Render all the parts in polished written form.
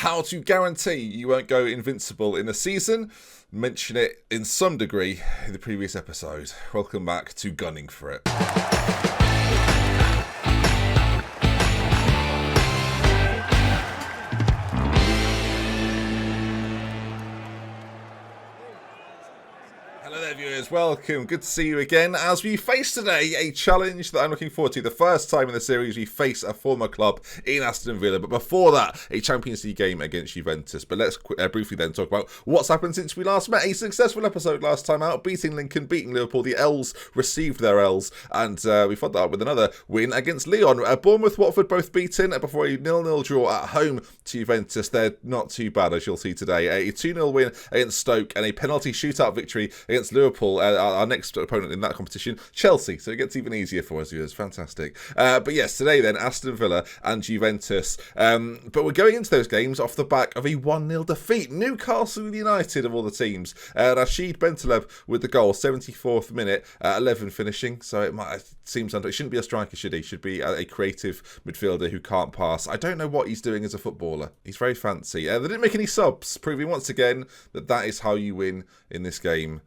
how to guarantee you won't go invincible in a season. Mention it in some degree in the previous episode. Welcome back to Gunning for It. Hello there viewers, welcome, good to see you again as we face today a challenge that I'm looking forward to. The first time in the series we face a former club in Aston Villa, but before that a Champions League game against Juventus. But let's briefly then talk about what's happened since we last met. A successful episode last time out, beating Lincoln, beating Liverpool. The L's received their L's, and we followed that up with another win against Lyon. Bournemouth, Watford both beaten before a 0-0 draw at home to Juventus. They're not too bad, as you'll see today. A 2-0 win against Stoke and a penalty shootout victory against Liverpool, our next opponent in that competition, Chelsea. So it gets even easier for us viewers. Fantastic. But yes, today then, Aston Villa and Juventus. But we're going into those games off the back of a 1-0 defeat. Newcastle United, of all the teams. Rashid Bentaleb with the goal, 74th minute, 11 finishing. So it seems under. It shouldn't be a striker, should he? Should be a creative midfielder who can't pass. I don't know what he's doing as a footballer. He's very fancy. They didn't make any subs, proving once again that is how you win in this game.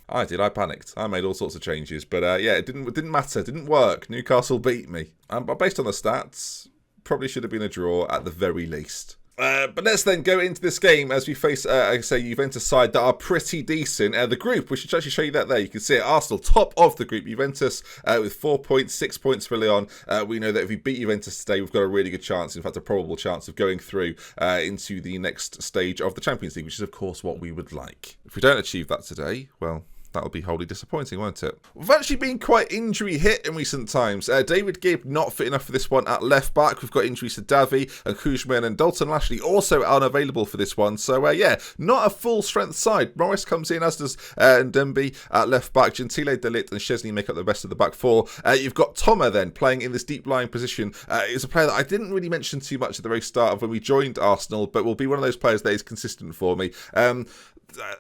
I panicked. I made all sorts of changes, but yeah, it didn't matter. It didn't work. Newcastle beat me. But based on the stats, probably should have been a draw at the very least. But let's then go into this game as we face, I say, Juventus side that are pretty decent. The group, we should actually show you that there. You can see it, Arsenal, top of the group. Juventus with 4 points, 6 points for Lyon. We know that if we beat Juventus today, we've got a really good chance, in fact, a probable chance of going through into the next stage of the Champions League, which is, of course, what we would like. If we don't achieve that today, well, that'll be wholly disappointing, won't it? We've actually been quite injury hit in recent times. David Gibb not fit enough for this one at left back. We've got injuries to Davy and Koujman, and Dalton Lashley also unavailable for this one. So yeah, not a full strength side. Morris comes in, as does Ndembe at left back. Gentile, De Ligt and Szczesny make up the rest of the back four. You've got Toma then playing in this deep lying position. Is a player that I didn't really mention too much at the very start of when we joined Arsenal, but will be one of those players that is consistent for me.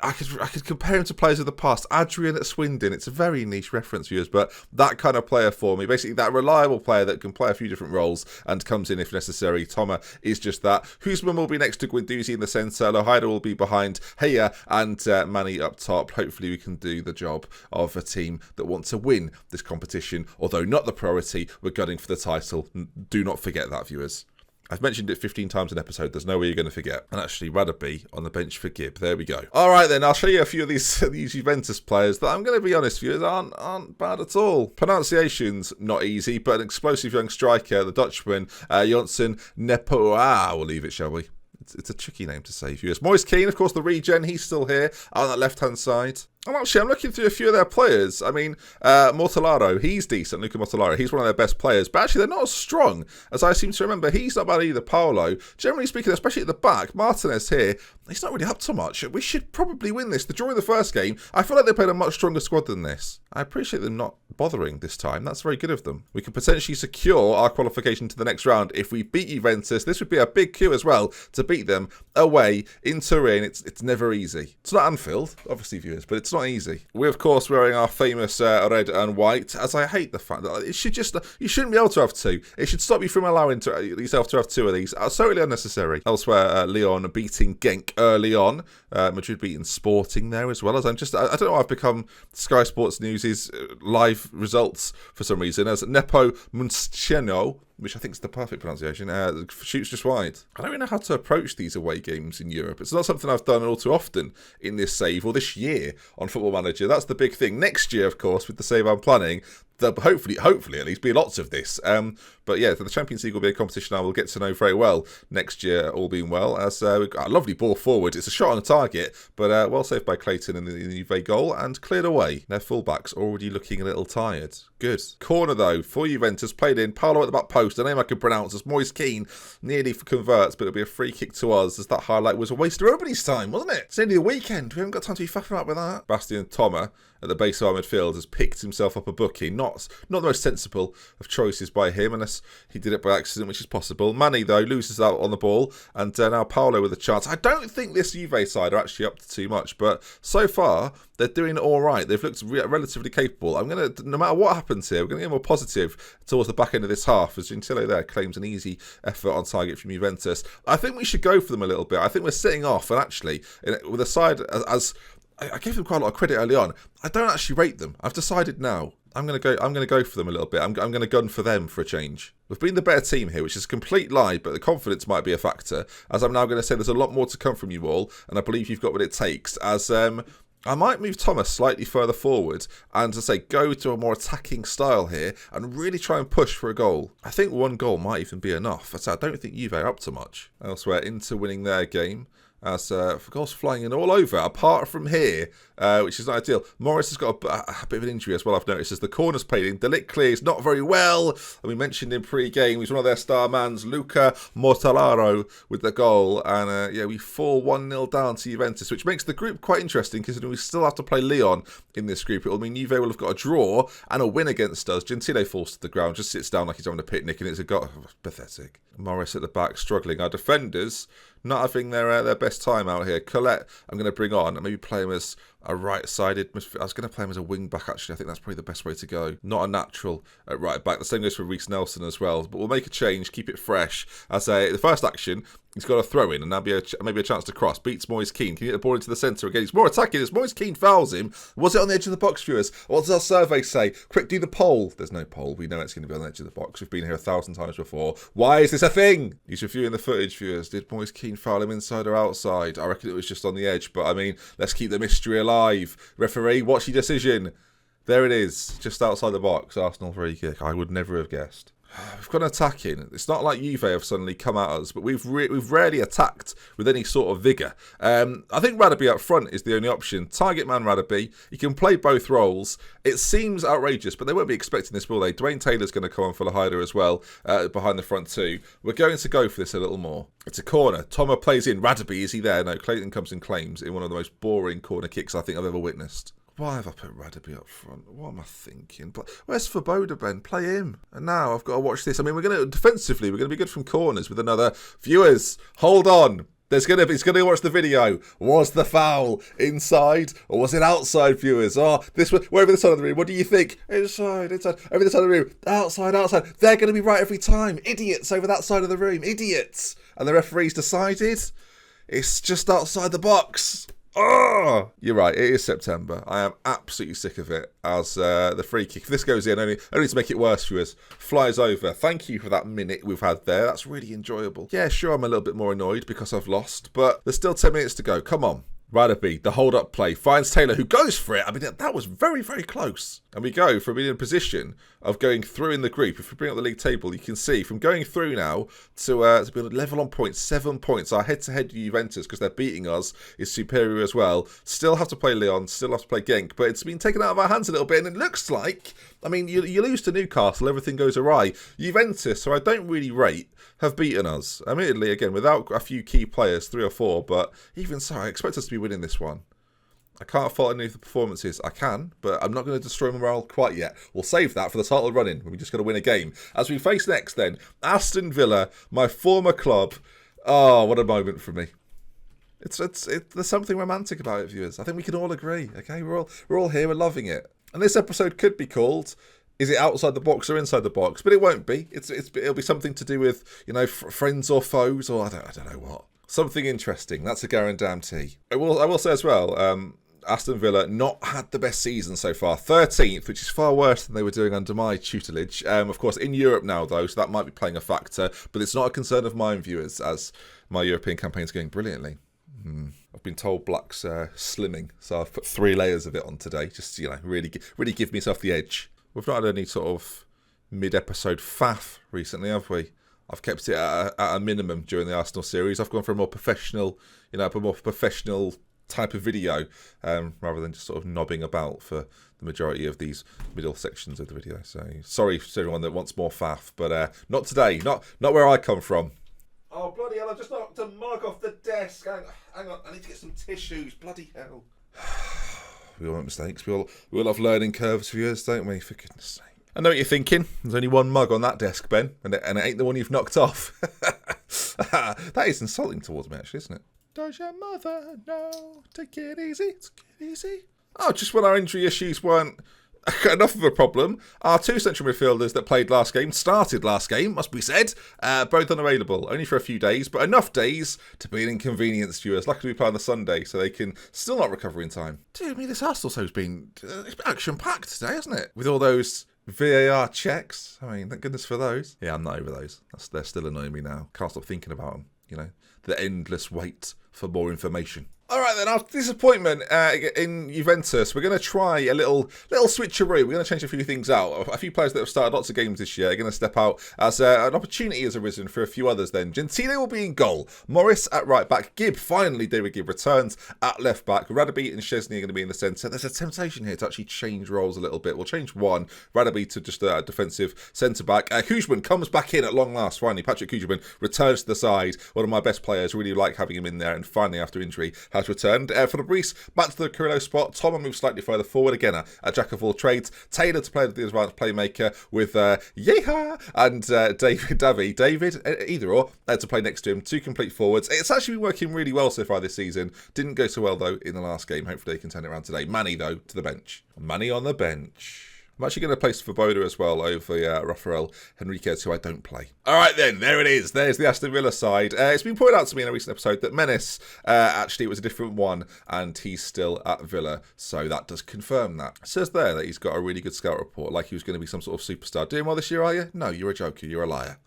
I could compare him to players of the past. Adrian at Swindon. It's a very niche reference, viewers, but that kind of player for me. Basically, that reliable player that can play a few different roles and comes in if necessary. Toma is just that. Koujman will be next to Guendouzi in the centre. Lohida will be behind Heya and Manny up top. Hopefully, we can do the job of a team that wants to win this competition. Although not the priority, we're gunning for the title. Do not forget that, viewers. I've mentioned it 15 times an episode. There's no way you're going to forget. And actually, Radaby on the bench for Gibb. There we go. All right, then. I'll show you a few of these Juventus players that I'm going to be honest with you aren't bad at all. Pronunciation's not easy, but an explosive young striker, the Dutchman, Jonsen Nepoa. We'll leave it, shall we? It's a tricky name to say, viewers. Moise Kean, of course, the regen. He's still here on that left-hand side. And actually, I'm looking through a few of their players. I mean, Mortellaro, he's decent. Luca Mortellaro, he's one of their best players. But actually, they're not as strong as I seem to remember. He's not bad either, Paolo. Generally speaking, especially at the back, Martinez here, he's not really up to much. We should probably win this. The draw in the first game, I feel like they played a much stronger squad than this. I appreciate them not bothering this time. That's very good of them. We can potentially secure our qualification to the next round if we beat Juventus. This would be a big coup as well to beat them away in Turin. It's never easy. It's not Anfield, obviously, viewers, but it's not easy. We're, of course, wearing our famous red and white, as I hate the fact that you shouldn't be able to have two. It should stop you from allowing yourself to have two of these. Totally unnecessary. Elsewhere, Lyon beating Genk early on. Madrid beating Sporting there as well. As I don't know why I've become Sky Sports News' live results for some reason, as Nepo Munstieno, which I think is the perfect pronunciation, shoots just wide. I don't really know how to approach these away games in Europe. It's not something I've done all too often in this save, or this year on Football Manager. That's the big thing. Next year, of course, with the save I'm planning, there'll hopefully at least be lots of this. But yeah, the Champions League will be a competition I will get to know very well next year, all being well, as we've got a lovely ball forward. It's a shot on the target, but well saved by Clayton in the Juve goal and cleared away. Their fullbacks already looking a little tired. Good. Corner, though, for Juventus, played in. Paolo at the back post, a name I can pronounce as Moise Kean, nearly converts, but it'll be a free kick to us, as that highlight was a waste of everybody's time, wasn't it? It's only the weekend. We haven't got time to be faffing about with that. Bastian Toma at the base of our midfield has picked himself up a booking. Not the most sensible of choices by him, unless he did it by accident, which is possible. Manny, though, loses out on the ball, and now Paolo with a chance. I don't think this Juve side are actually up to too much, but so far they're doing it all right. They've looked relatively capable. I'm going to, no matter what happens here, we're going to get more positive towards the back end of this half, as Gentile there claims an easy effort on target from Juventus. I think we should go for them a little bit. I think we're sitting off, and actually, with a side as I gave them quite a lot of credit early on. I don't actually rate them. I've decided now. I'm gonna go for them a little bit. I'm gonna gun for them for a change. We've been the better team here, which is a complete lie, but the confidence might be a factor. As I'm now going to say, there's a lot more to come from you all, and I believe you've got what it takes. As I might move Thomas slightly further forward and, to say, go to a more attacking style here and really try and push for a goal. I think one goal might even be enough. I don't think Juve are up to much. Elsewhere, Inter winning their game. As for goals flying in all over, apart from here, which is not ideal. Morris has got a bit of an injury as well, I've noticed, as the corner's played in. Delict clears not very well, and we mentioned in pre-game, he's one of their star mans, Luca Mortallaro, with the goal, and we fall 1-0 down to Juventus, which makes the group quite interesting, considering we still have to play Lyon in this group. It will mean Juve will have got a draw and a win against us. Gentile falls to the ground, just sits down like he's having a picnic, and it's pathetic. Morris at the back, struggling. Our defenders not having their best time out here. Colette, I'm going to bring on and maybe play him as a right-sided midfield. I was going to play him as a wing-back, actually. I think that's probably the best way to go. Not a natural at right-back. The same goes for Reece Nelson as well. But we'll make a change, keep it fresh. The first action, he's got a throw-in, and that'll be maybe a chance to cross. Beats Moise Keane. Can you get the ball into the centre again? He's more attacking. As Moise Keane fouls him, was it on the edge of the box, viewers? What does our survey say? Quick, do the poll. There's no poll. We know it's going to be on the edge of the box. We've been here 1,000 times before. Why is this a thing? He's reviewing the footage, viewers. Did Moise Keane foul him inside or outside? I reckon it was just on the edge, but I mean, let's keep the mystery alive. Referee, watch your decision. There it is, just outside the box. Arsenal free kick. I would never have guessed. We've got an attack in. It's not like Juve have suddenly come at us, but we've rarely attacked with any sort of vigour. I think Radaby up front is the only option. Target man Radaby. He can play both roles. It seems outrageous, but they won't be expecting this, will they? Dwayne Taylor's going to come on for Lahida as well, behind the front two. We're going to go for this a little more. It's a corner. Toma plays in. Radaby, is he there? No, Clayton comes and claims in one of the most boring corner kicks I think I've ever witnessed. Why have I put Radaby up front? What am I thinking? Where's Svoboda, Ben? Play him. And now I've got to watch this. I mean, defensively, we're going to be good from corners with another. Viewers, hold on. It's going to watch the video. Was the foul inside or was it outside, viewers? We're over the side of the room. What do you think? Inside. Over the side of the room. Outside. They're going to be right every time. Idiots over that side of the room. Idiots. And the referee's decided it's just outside the box. Oh, you're right. It is September. I am absolutely sick of it. As the free kick, if this goes in, only to make it worse, viewers, flies over. Thank you for that minute we've had there. That's really enjoyable. Yeah, sure, I'm a little bit more annoyed because I've lost, but there's still 10 minutes to go. Come on. Radaby, the hold-up play, finds Taylor, who goes for it. I mean, that was very, very close. And we go from being in a position of going through in the group. If we bring up the league table, you can see from going through now to be level on points, 7 points. Our head-to-head with Juventus, because they're beating us, is superior as well. Still have to play Lyon, still have to play Genk, but it's been taken out of our hands a little bit, and it looks like, I mean, you lose to Newcastle, everything goes awry. Juventus, who I don't really rate, have beaten us. Admittedly, again, without a few key players, 3 or 4, but even so, I expect us to be winning this one. I can't fault any of the performances. I can, but I'm not going to destroy morale quite yet. We'll save that for the title run-in, when we just got to win a game. As we face next, then, Aston Villa, my former club. Oh, what a moment for me. There's something romantic about it, viewers. I think we can all agree. Okay, we're all here. We're loving it. And this episode could be called, is it outside the box or inside the box? But it won't be. It'll be something to do with, friends or foes, or I don't know what. Something interesting. That's a guarantee. I will say as well, Aston Villa not had the best season so far. 13th, which is far worse than they were doing under my tutelage. Of course, in Europe now, though, so that might be playing a factor. But it's not a concern of mine, viewers, as my European campaign is going brilliantly. I've been told Black's slimming, so I've put 3 layers of it on today, just to, really give myself the edge. We've not had any sort of mid-episode faff recently, have we? I've kept it at a minimum during the Arsenal series. I've gone for a more professional, type of video, rather than just sort of knobbing about for the majority of these middle sections of the video. So sorry to everyone that wants more faff, but not today, not where I come from. Oh, bloody hell, I just knocked a mug off the desk. Hang on, I need to get some tissues. Bloody hell. We all make mistakes. We all have learning curves, viewers, don't we? For goodness sake. I know what you're thinking. There's only one mug on that desk, Ben, and it ain't the one you've knocked off. That is insulting towards me, actually, isn't it? Does your mother know? Take it easy. Take it easy. Oh, just when our injury issues weren't enough of a problem, our two central midfielders that started last game, must be said, both unavailable, only for a few days, but enough days to be an inconvenience to us. Luckily we play on the Sunday, so they can still not recover in time. Dear me, this Arsenal show's been action-packed today, hasn't it? With all those VAR checks. I mean, thank goodness for those. Yeah, I'm not over those. They're still annoying me now. Can't stop thinking about them, you know. The endless wait for more information. All right then, after disappointment in Juventus, we're going to try a little switcheroo. We're going to change a few things out. A few players that have started lots of games this year are going to step out as an opportunity has arisen for a few others then. Gentile will be in goal. Morris at right back. Gibb, finally David Gibb returns at left back. Radaby and Szczesny are going to be in the centre. There's a temptation here to actually change roles a little bit. We'll change one. Radaby to just a defensive centre back. Koeman comes back in at long last. Finally, Patrick Koeman returns to the side. One of my best players. Really like having him in there. And finally, after injury, has returned. For the Brees, back to the Carrillo spot. Tom moves slightly further forward. Again, a jack of all trades. Taylor to play the advanced playmaker with Yeha and David, either or, to play next to him. Two complete forwards. It's actually been working really well so far this season. Didn't go so well, though, in the last game. Hopefully they can turn it around today. Manny, though, to the bench. Manny on the bench. I'm actually going to place Svoboda as well over Rafael Henriquez, who I don't play. All right, then. There it is. There's the Aston Villa side. It's been pointed out to me in a recent episode that Menace, actually, it was a different one, and he's still at Villa, so that does confirm that. It says there that he's got a really good scout report, like he was going to be some sort of superstar. Doing well this year, are you? No, you're a joker. You're a liar.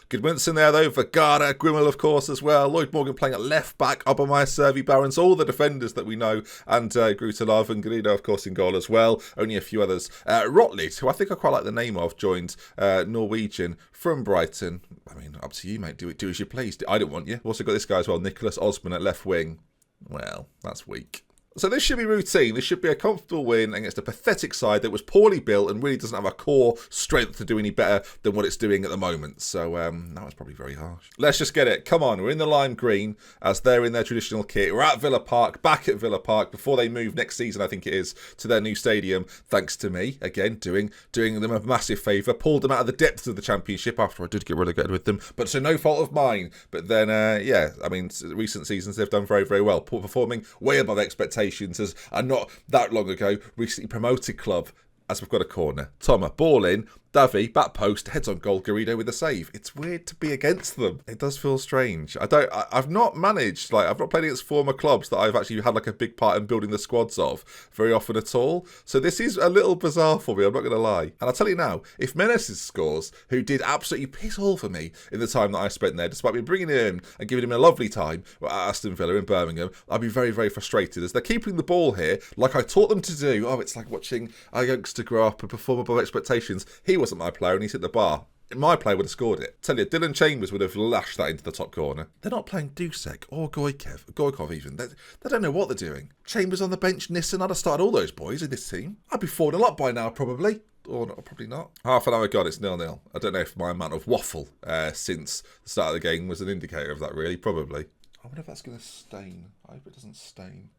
Good minutes in there, though. Vergara, Grimmel, of course, as well. Lloyd Morgan playing at left back. Obermeyer, Servi, Barons, all the defenders that we know. And Grutelov and Garrido, of course, in goal as well. Only a few others. Rotlit, who I think I quite like the name of, joined Norwegian from Brighton. I mean, up to you, mate. Do as you please. I don't want you. We've also got this guy as well, Nicholas Osman at left wing. Well, that's weak. So this should be routine. This should be a comfortable win against a pathetic side that was poorly built and really doesn't have a core strength to do any better than what it's doing at the moment. So that was probably very harsh. Let's just get it. Come on, we're in the lime green as they're in their traditional kit. We're at Villa Park, back at Villa Park before they move next season, I think it is, to their new stadium. Thanks to me, again, doing them a massive favour. Pulled them out of the depths of the Championship after I did get relegated with them, but to no fault of mine. But then, yeah, I mean, recent seasons they've done very, very well. Performing way above expectations as a not that long ago recently promoted club. As we've got a corner, Thomas ball in, Davy back post, heads on goal, Garrido with a save. It's weird to be against them. It does feel strange. I've not managed, I've not played against former clubs that I've actually had a big part in building the squads of very often at all. So this is a little bizarre for me, I'm not going to lie. And I'll tell you now, if Meneses scores, who did absolutely piss all for me in the time that I spent there, despite me bringing him in and giving him a lovely time at Aston Villa in Birmingham, I'd be very, very frustrated as they're keeping the ball here like I taught them to do. Oh, it's like watching a youngster grow up and perform above expectations. He wasn't my player and he's hit the bar. My player would have scored it. Tell you, Dylan Chambers would have lashed that into the top corner. They're not playing Dusek or Goikov even. They don't know what they're doing. Chambers on the bench, Nissen. I'd have started all those boys in this team. I'd be 4-0 up by now, probably. Or not, probably not. Half an hour gone, it's 0-0. I don't know if my amount of waffle since the start of the game was an indicator of that, really. Probably. I wonder if that's going to stain. I hope it doesn't stain.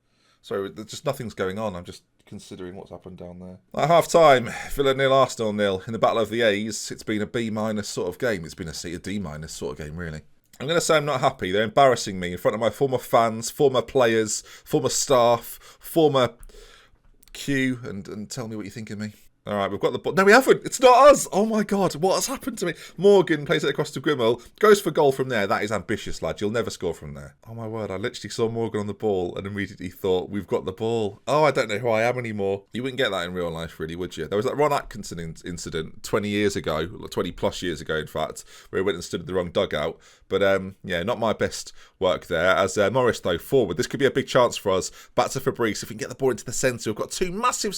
Sorry, just nothing's going on. I'm just considering what's happened down there. At half-time, Villa 0, Arsenal 0. In the Battle of the A's, it's been a B- sort of game. It's been a C, a D- sort of game, really. I'm going to say I'm not happy. They're embarrassing me in front of my former fans, former players, former staff, former Q, and tell me what you think of me. All right, we've got the ball. No, we haven't. It's not us. Oh, my God. What has happened to me? Morgan plays it across to Grimmel. Goes for goal from there. That is ambitious, lad. You'll never score from there. Oh, my word. I literally saw Morgan on the ball and immediately thought, we've got the ball. Oh, I don't know who I am anymore. You wouldn't get that in real life, really, would you? There was that Ron Atkinson incident 20 years ago, 20 plus years ago, in fact, where he went and stood in the wrong dugout. But, yeah, not my best work there. As Morris, though, forward. This could be a big chance for us. Back to Fabrice. If we can get the ball into the centre, we've got two massive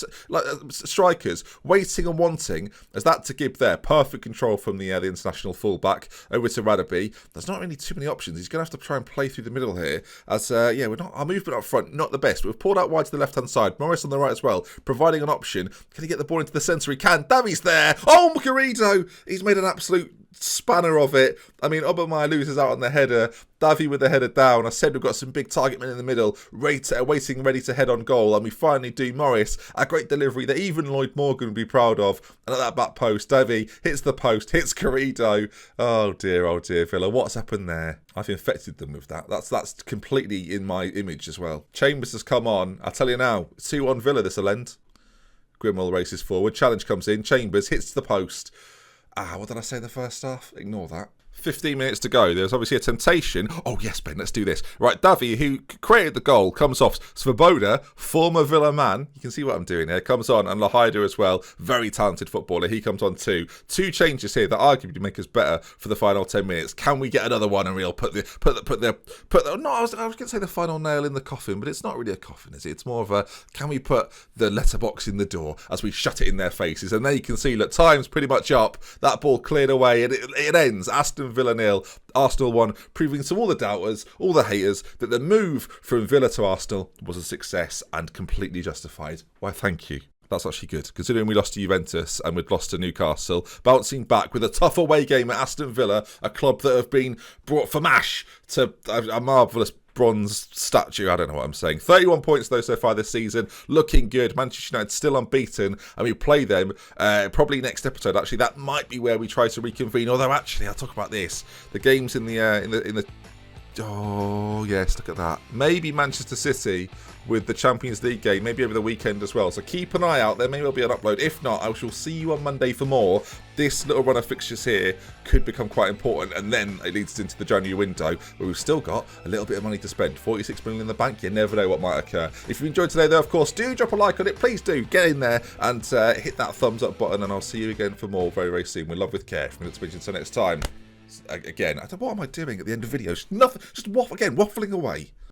strikers waiting and wanting as that to Gibb there. Perfect control from the international fullback over to Radaby. There's not really too many options. He's going to have to try and play through the middle here as, yeah, our movement up front, not the best. We've pulled out wide to the left-hand side. Morris on the right as well, providing an option. Can he get the ball into the centre? He can. Davies there. Oh, Garrido! He's made an absolute spanner of it. I mean, Aubameyang loses out on the header. Davi with the header down. I said we've got some big target men in the middle, waiting ready to head on goal. And we finally do. Morris, a great delivery that even Lloyd Morgan would be proud of. And at that back post, Davi hits the post, hits Carrido. Oh dear, Villa. What's happened there? I've infected them with that. That's completely in my image as well. Chambers has come on. I'll tell you now, 2-1 Villa this'll end. Grimwell races forward. Challenge comes in. Chambers hits the post. What did I say in the first half? Ignore that. 15 minutes to go. There's obviously a temptation. Oh, yes, Ben, let's do this. Right, Davi, who created the goal, comes off. Svoboda, former Villa man. You can see what I'm doing here. Comes on, and Lahida as well. Very talented footballer. He comes on too. 2 changes here that arguably make us better for the final 10 minutes. Can we get another one and we'll put the no, I was going to say the final nail in the coffin, but it's not really a coffin, is it? It's more of a, can we put the letterbox in the door as we shut it in their faces? And there you can see, look, time's pretty much up. That ball cleared away, and it ends. Aston Villa 0, Arsenal 1, proving to all the doubters, all the haters, that the move from Villa to Arsenal was a success and completely justified. Why, thank you. That's actually good, considering we lost to Juventus and we'd lost to Newcastle. Bouncing back with a tough away game at Aston Villa, a club that have been brought from ash to a marvellous bronze statue. I don't know what I'm saying. 31 points though so far this season, looking good. Manchester United still unbeaten, and we play them probably next episode. Actually, that might be where we try to reconvene. Although actually, I'll talk about this. The games in the oh yes, look at that. Maybe Manchester City with the Champions League game, maybe over the weekend as well. So keep an eye out. There may well be an upload. If not, I shall see you on Monday for more. This little run of fixtures here could become quite important, and then it leads into the January window where we've still got a little bit of money to spend. 46 million in the bank. You never know what might occur. If you enjoyed today though, of course, do drop a like on it. Please do. Get in there and hit that thumbs up button, and I'll see you again for more very, very soon. With love, with care. From Until next time. Again, what am I doing at the end of videos? Nothing. Just waffling away.